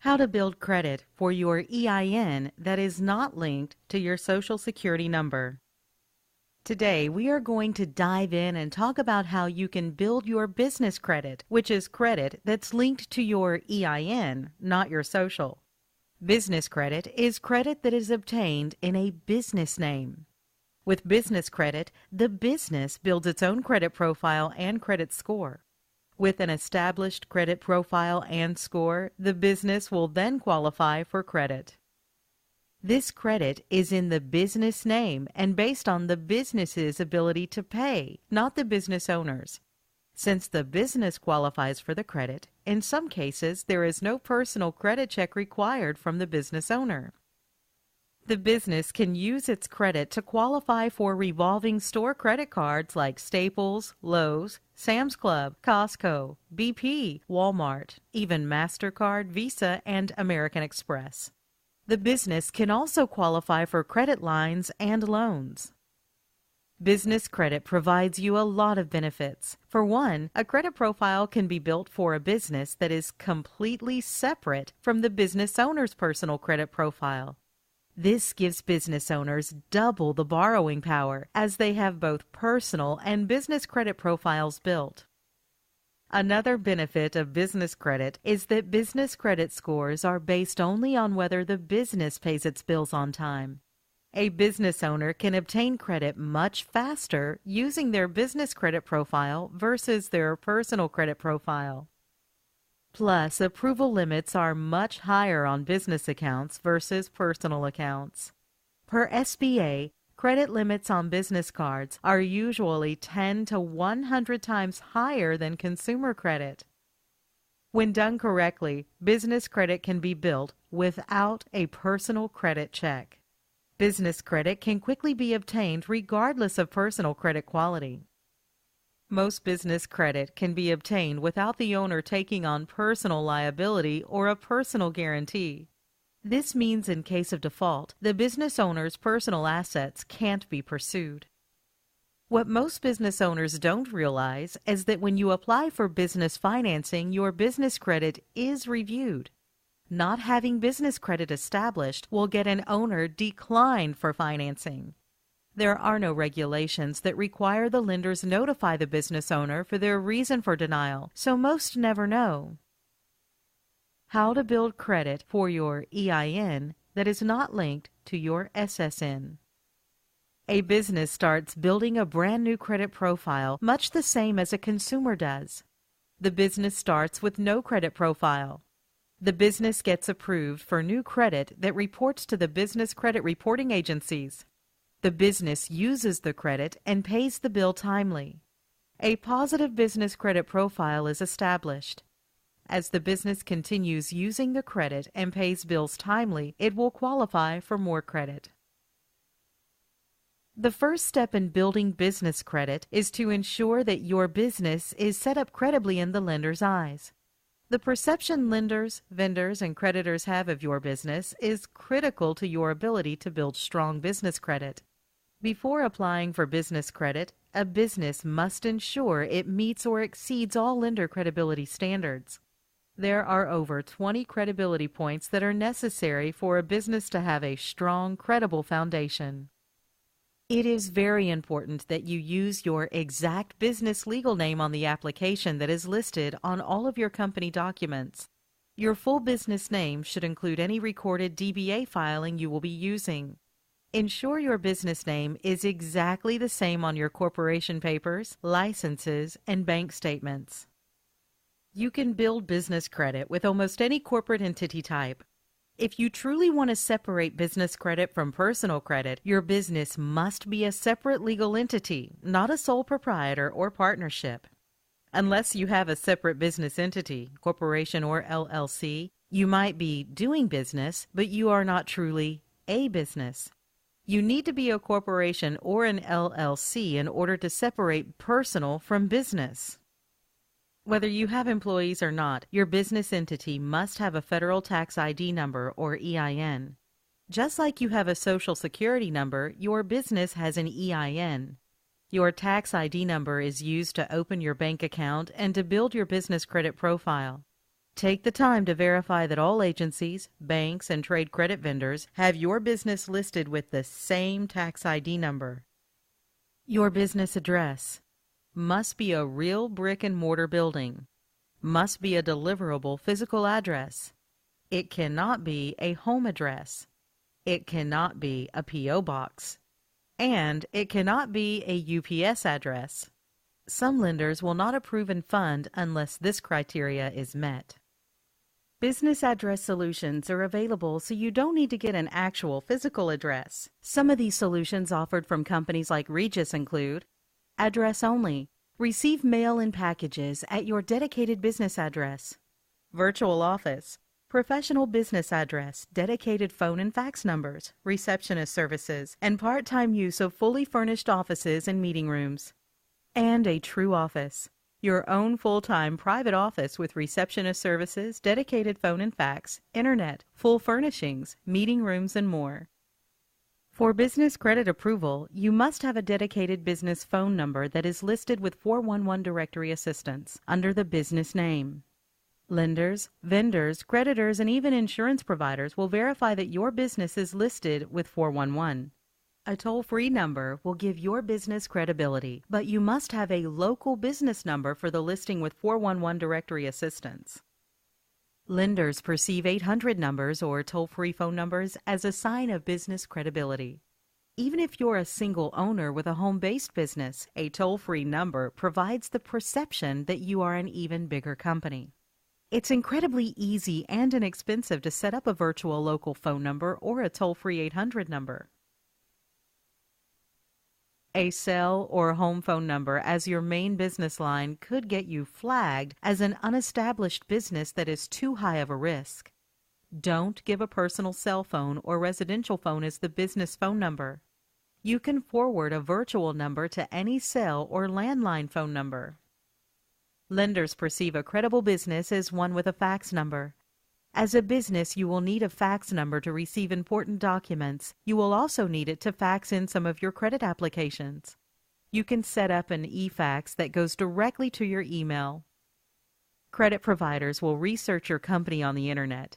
How to build credit for your EIN that is not linked to your Social Security number. Today, we are going to dive in and talk about how you can build your business credit, which is credit that's linked to your EIN, not your social. Business credit is credit that is obtained in a business name. With business credit, the business builds its own credit profile and credit score. With an established credit profile and score, the business will then qualify for credit. This credit is in the business name and based on the business's ability to pay, not the business owner's. Since the business qualifies for the credit, in some cases there is no personal credit check required from the business owner. The business can use its credit to qualify for revolving store credit cards like Staples, Lowe's, Sam's Club, Costco, BP, Walmart, even MasterCard, Visa, and American Express. The business can also qualify for credit lines and loans. Business credit provides you a lot of benefits. For one, a credit profile can be built for a business that is completely separate from the business owner's personal credit profile. This gives business owners double the borrowing power as they have both personal and business credit profiles built. Another benefit of business credit is that business credit scores are based only on whether the business pays its bills on time. A business owner can obtain credit much faster using their business credit profile versus their personal credit profile. Plus, approval limits are much higher on business accounts versus personal accounts. Per SBA, credit limits on business cards are usually 10 to 100 times higher than consumer credit. When done correctly, business credit can be built without a personal credit check. Business credit can quickly be obtained regardless of personal credit quality. Most business credit can be obtained without the owner taking on personal liability or a personal guarantee. This means in case of default, the business owner's personal assets can't be pursued. What most business owners don't realize is that when you apply for business financing, your business credit is reviewed. Not having business credit established will get an owner declined for financing. There are no regulations that require the lenders notify the business owner for their reason for denial, so most never know. How to build credit for your EIN that is not linked to your SSN. A business starts building a brand new credit profile much the same as a consumer does. The business starts with no credit profile. The business gets approved for new credit that reports to the business credit reporting agencies. The business uses the credit and pays the bill timely. A positive business credit profile is established. As the business continues using the credit and pays bills timely, it will qualify for more credit. The first step in building business credit is to ensure that your business is set up credibly in the lender's eyes. The perception lenders, vendors, and creditors have of your business is critical to your ability to build strong business credit. Before applying for business credit, a business must ensure it meets or exceeds all lender credibility standards. There are over 20 credibility points that are necessary for a business to have a strong, credible foundation. It is very important that you use your exact business legal name on the application that is listed on all of your company documents. Your full business name should include any recorded DBA filing you will be using. Ensure your business name is exactly the same on your corporation papers, licenses, and bank statements. You can build business credit with almost any corporate entity type. If you truly want to separate business credit from personal credit, your business must be a separate legal entity, not a sole proprietor or partnership. Unless you have a separate business entity, corporation or LLC, you might be doing business, but you are not truly a business. You need to be a corporation or an LLC in order to separate personal from business. Whether you have employees or not, your business entity must have a federal tax ID number or EIN. Just like you have a Social Security number, your business has an EIN. Your tax ID number is used to open your bank account and to build your business credit profile. Take the time to verify that all agencies, banks, and trade credit vendors have your business listed with the same tax ID number. Your business address must be a real brick-and-mortar building, must be a deliverable physical address. It cannot be a home address. It cannot be a P.O. box. And it cannot be a UPS address. Some lenders will not approve and fund unless this criteria is met. Business address solutions are available so you don't need to get an actual physical address. Some of these solutions offered from companies like Regis include address only. Receive mail and packages at your dedicated business address. Virtual office. Professional business address, dedicated phone and fax numbers, receptionist services, and part-time use of fully furnished offices and meeting rooms. And a true office. Your own full-time private office with receptionist services, dedicated phone and fax, internet, full furnishings, meeting rooms, and more. For business credit approval, you must have a dedicated business phone number that is listed with 411 directory assistance under the business name. Lenders, vendors, creditors, and even insurance providers will verify that your business is listed with 411. A toll-free number will give your business credibility, but you must have a local business number for the listing with 411 directory assistance. Lenders perceive 800 numbers or toll-free phone numbers as a sign of business credibility. Even if you're a single owner with a home-based business, a toll-free number provides the perception that you are an even bigger company. It's incredibly easy and inexpensive to set up a virtual local phone number or a toll-free 800 number. A cell or home phone number as your main business line could get you flagged as an unestablished business that is too high of a risk. Don't give a personal cell phone or residential phone as the business phone number. You can forward a virtual number to any cell or landline phone number. Lenders perceive a credible business as one with a fax number. As a business, you will need a fax number to receive important documents. You will also need it to fax in some of your credit applications. You can set up an e-fax that goes directly to your email. Credit providers will research your company on the internet.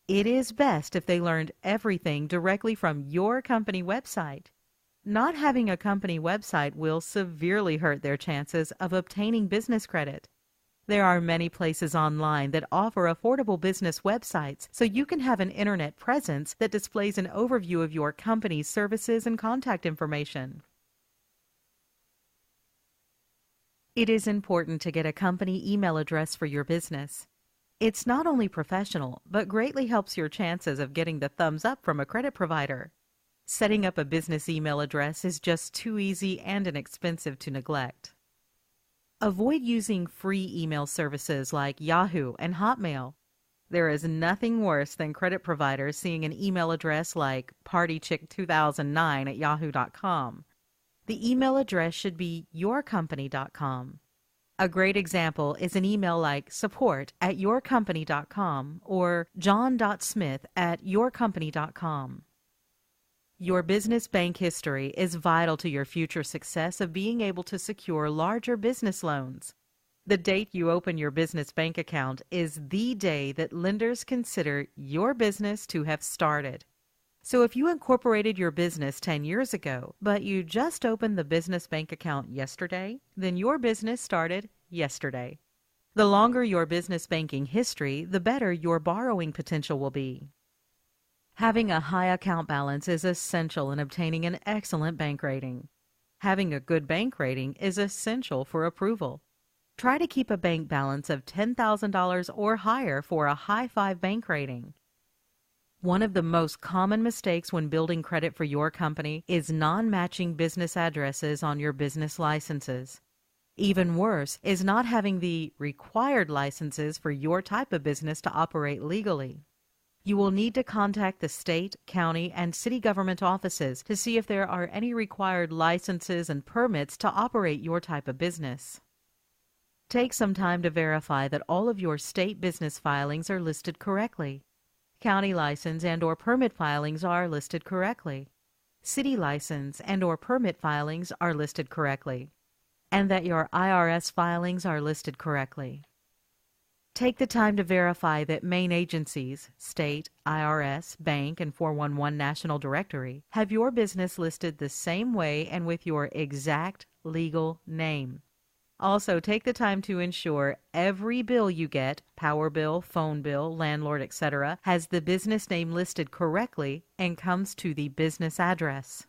It is best if they learned everything directly from your company website. Not having a company website will severely hurt their chances of obtaining business credit. There are many places online that offer affordable business websites, so you can have an internet presence that displays an overview of your company's services and contact information. It is important to get a company email address for your business. It's not only professional, but greatly helps your chances of getting the thumbs up from a credit provider. Setting up a business email address is just too easy and inexpensive to neglect. Avoid using free email services like Yahoo and Hotmail. There is nothing worse than credit providers seeing an email address like partychick2009@yahoo.com. The email address should be yourcompany.com. A great example is an email like support@yourcompany.com or john.smith@yourcompany.com. Your business bank history is vital to your future success of being able to secure larger business loans. The date you open your business bank account is the day that lenders consider your business to have started. So if you incorporated your business 10 years ago, but you just opened the business bank account yesterday, then your business started yesterday. The longer your business banking history, the better your borrowing potential will be. Having a high account balance is essential in obtaining an excellent bank rating. Having a good bank rating is essential for approval. Try to keep a bank balance of $10,000 or higher for a high 5 bank rating. One of the most common mistakes when building credit for your company is non-matching business addresses on your business licenses. Even worse is not having the required licenses for your type of business to operate legally. You will need to contact the state, county, and city government offices to see if there are any required licenses and permits to operate your type of business. Take some time to verify that all of your state business filings are listed correctly. County license and/or permit filings are listed correctly. City license and/or permit filings are listed correctly. And that your IRS filings are listed correctly. Take the time to verify that main agencies, state, IRS, bank, and 411 National Directory, have your business listed the same way and with your exact legal name. Also, take the time to ensure every bill you get, power bill, phone bill, landlord, etc., has the business name listed correctly and comes to the business address.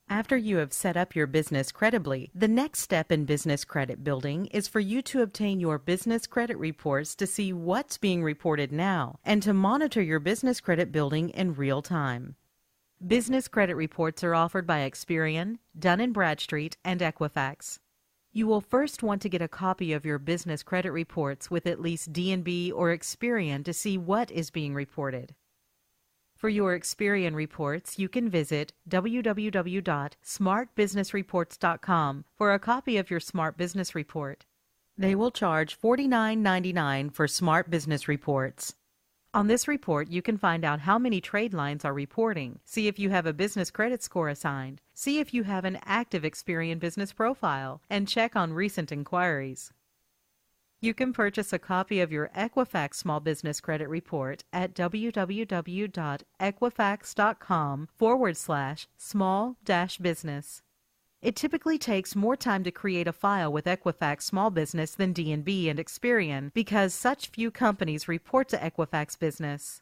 After you have set up your business credibly, the next step in business credit building is for you to obtain your business credit reports to see what's being reported now and to monitor your business credit building in real time. Business credit reports are offered by Experian, Dun & Bradstreet, and Equifax. You will first want to get a copy of your business credit reports with at least D&B or Experian to see what is being reported. For your Experian reports, you can visit www.smartbusinessreports.com for a copy of your Smart Business Report. They will charge $49.99 for Smart Business Reports. On this report, you can find out how many trade lines are reporting, see if you have a business credit score assigned, see if you have an active Experian business profile, and check on recent inquiries. You can purchase a copy of your Equifax Small Business Credit Report at www.equifax.com/small-business. It typically takes more time to create a file with Equifax Small Business than D&B and Experian because such few companies report to Equifax Business.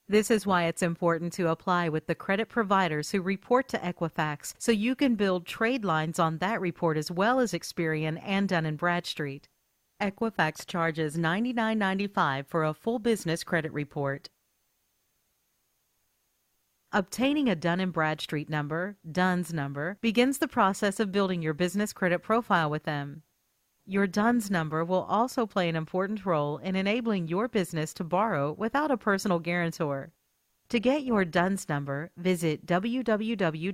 This is why it's important to apply with the credit providers who report to Equifax so you can build trade lines on that report as well as Experian and Dun & Bradstreet. Equifax charges $99.95 for a full business credit report. Obtaining a Dun & Bradstreet number, DUNS number, begins the process of building your business credit profile with them. Your DUNS number will also play an important role in enabling your business to borrow without a personal guarantor. To get your DUNS number, visit www.dnb.com.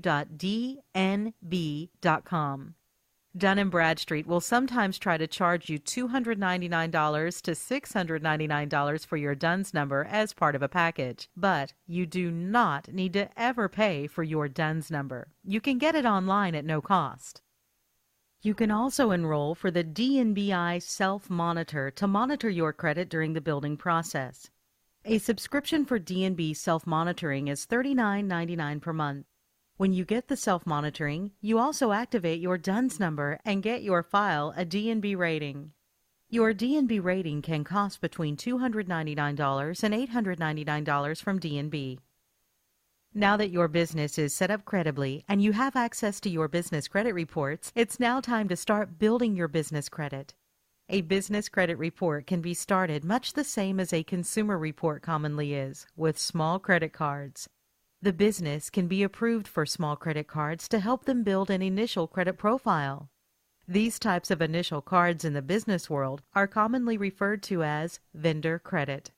Dun & Bradstreet will sometimes try to charge you $299 to $699 for your DUNS number as part of a package, but you do not need to ever pay for your DUNS number. You can get it online at no cost. You can also enroll for the DNBI Self-Monitor to monitor your credit during the building process. A subscription for DNB self-monitoring is $39.99 per month. When you get the self-monitoring, you also activate your DUNS number and get your file a DNB rating. Your DNB rating can cost between $299 and $899 from DNB. Now that your business is set up credibly and you have access to your business credit reports, it's now time to start building your business credit. A business credit report can be started much the same as a consumer report commonly is, with small credit cards. The business can be approved for small credit cards to help them build an initial credit profile. These types of initial cards in the business world are commonly referred to as vendor credit.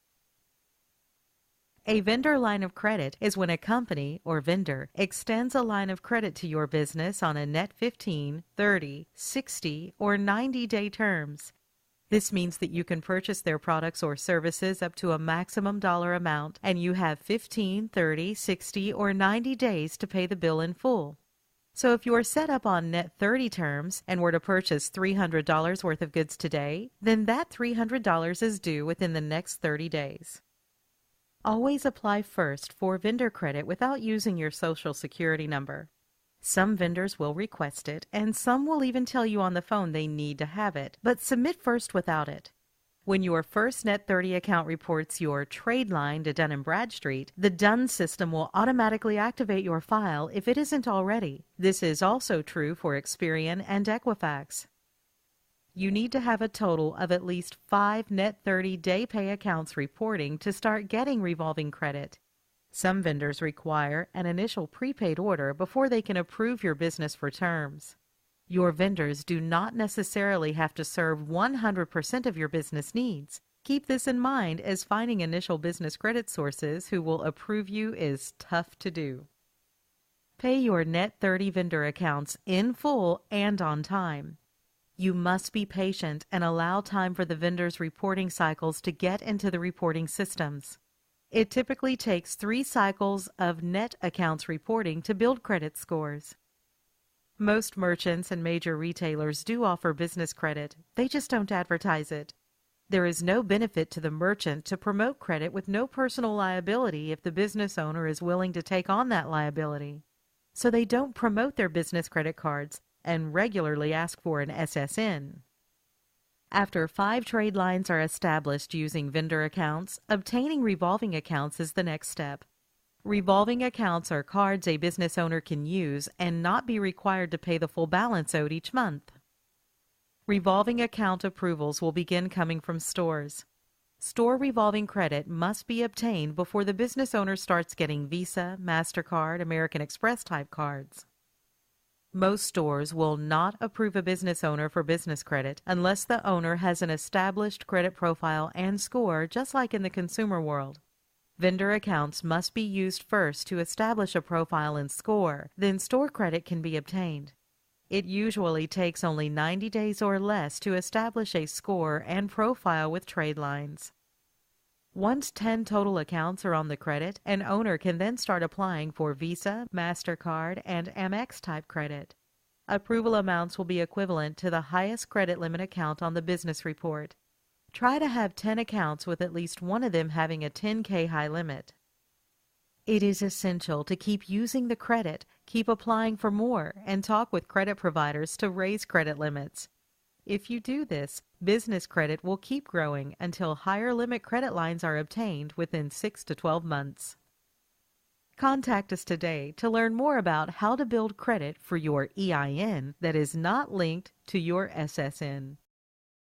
A vendor line of credit is when a company or vendor extends a line of credit to your business on a net 15, 30, 60, or 90-day terms. This means that you can purchase their products or services up to a maximum dollar amount, and you have 15, 30, 60, or 90 days to pay the bill in full. So if you are set up on net 30 terms and were to purchase $300 worth of goods today, then that $300 is due within the next 30 days. Always apply first for vendor credit without using your Social Security number. Some vendors will request it, and some will even tell you on the phone they need to have it, but submit first without it. When your first Net 30 account reports your trade line to Dun & Bradstreet, the DUNS system will automatically activate your file if it isn't already. This is also true for Experian and Equifax. You need to have a total of at least 5 Net 30 day pay accounts reporting to start getting revolving credit. Some vendors require an initial prepaid order before they can approve your business for terms. Your vendors do not necessarily have to serve 100% of your business needs. Keep this in mind, as finding initial business credit sources who will approve you is tough to do. Pay your Net 30 vendor accounts in full and on time. You must be patient and allow time for the vendors' reporting cycles to get into the reporting systems. It typically takes 3 cycles of net accounts reporting to build credit scores. Most merchants and major retailers do offer business credit. They just don't advertise it. There is no benefit to the merchant to promote credit with no personal liability if the business owner is willing to take on that liability. So they don't promote their business credit cards and regularly ask for an SSN. After 5 trade lines are established using vendor accounts, obtaining revolving accounts is the next step. Revolving accounts are cards a business owner can use and not be required to pay the full balance owed each month. Revolving account approvals will begin coming from stores. Store revolving credit must be obtained before the business owner starts getting Visa, MasterCard, American Express type cards. Most stores will not approve a business owner for business credit unless the owner has an established credit profile and score, just like in the consumer world. Vendor accounts must be used first to establish a profile and score, then store credit can be obtained. It usually takes only 90 days or less to establish a score and profile with trade lines. Once 10 total accounts are on the credit, an owner can then start applying for Visa, MasterCard, and Amex type credit. Approval amounts will be equivalent to the highest credit limit account on the business report. Try to have 10 accounts with at least one of them having a 10K high limit. It is essential to keep using the credit, keep applying for more, and talk with credit providers to raise credit limits. If you do this, business credit will keep growing until higher limit credit lines are obtained within 6 to 12 months. Contact us today to learn more about how to build credit for your EIN that is not linked to your SSN.